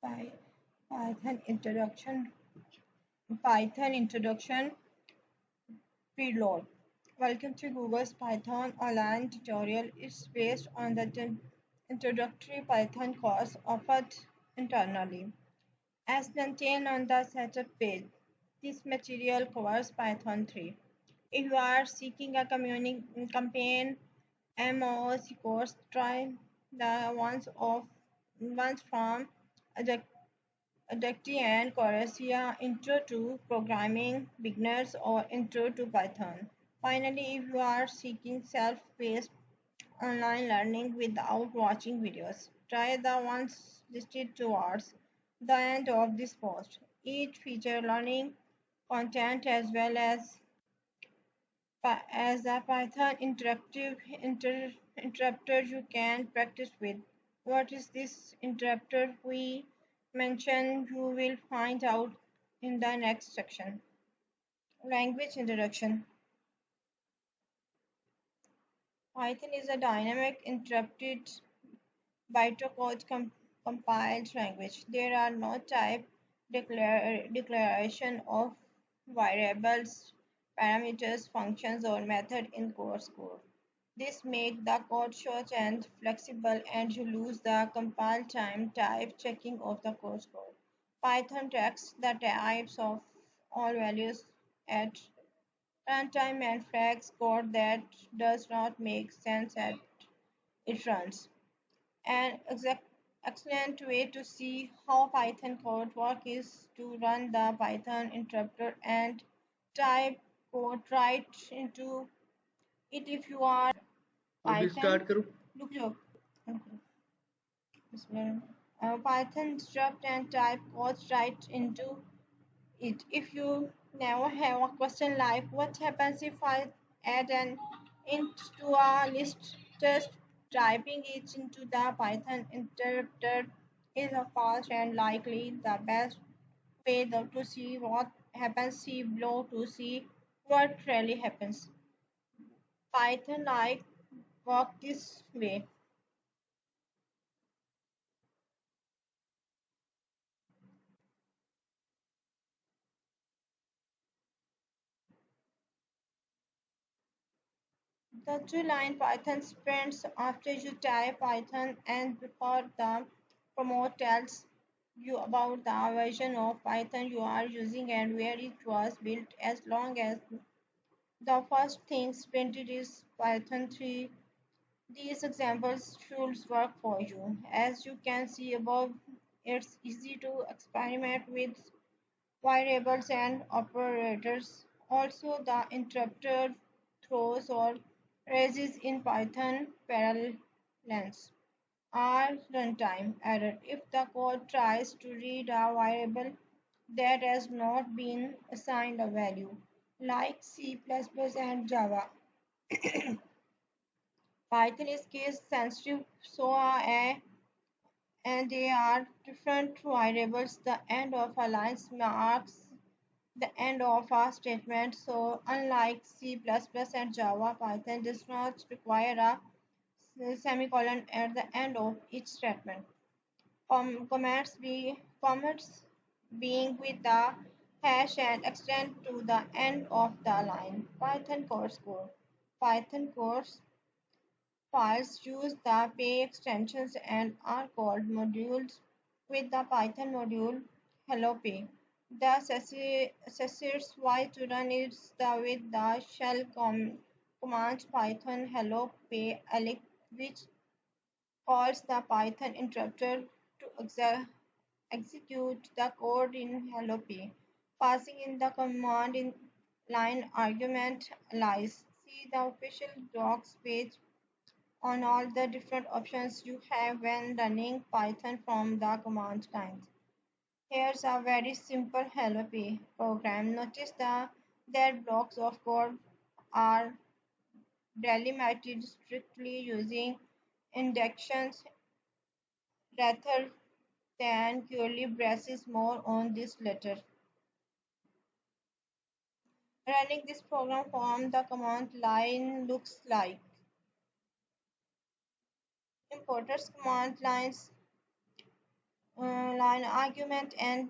Py- Python introduction. Python introduction preload. Welcome to Google's Python online tutorial. It's based on the introductory Python course offered internally, as maintained on the setup page. This material covers Python 3. If you are seeking a campaign MOOC course, try the ones from Adacti and Coursera Intro to Programming Beginners or Intro to Python. Finally, if you are seeking self-paced online learning without watching videos, try the ones listed towards the end of this post. Each feature learning content as a Python interrupter you can practice with. What is this interrupter we mentioned? You will find out in the next section. Language introduction. Python is a dynamic interrupted bytecode compiled language. There are no type declaration of variables, parameters, functions, or method in course code. This makes the code short and flexible, and you lose the compile time type checking of the course code. Python tracks the types of all values at runtime and flags code that does not make sense as it runs. An excellent way to see how Python code works is to run the Python interpreter and type code right into it if you are अभी Python. Start करूँ रुक जाओ Python instruct and type codes right into it. If you never have a question like what happens if I add an int to a list, just typing it into the Python interpreter is a fast and likely the best way to see what happens. See below to see what really happens. Python like work this way. The two-line Python sprints after you type Python and before the promote tells you about the version of Python you are using and where it was built. As long as the first thing printed is Python 3, these examples should work for you. As you can see above, it's easy to experiment with variables and operators. Also, the interpreter throws or raises in Python parallels are runtime error if the code tries to read a variable that has not been assigned a value, like C++ and Java. Python is case sensitive, so and they are different variables. The end of a line marks the end of a statement. So unlike C++ and Java, Python does not require a semicolon at the end of each statement. Comments being with the hash and extend to the end of the line. Python course code. Python course files use the pay extensions and are called modules with the Python module hello pay. The associates why to run is the with the shell command Python hello pay elect which calls the Python interpreter to execute the code in hello pay, passing in the command in line argument lies. See the official docs page on all the different options you have when running Python from the command lines. Here's a very simple hello pay program. Notice that blocks of code are delimited strictly using indexes rather than curly braces. More on this later. Running this program from the command line looks like importers command lines an argument and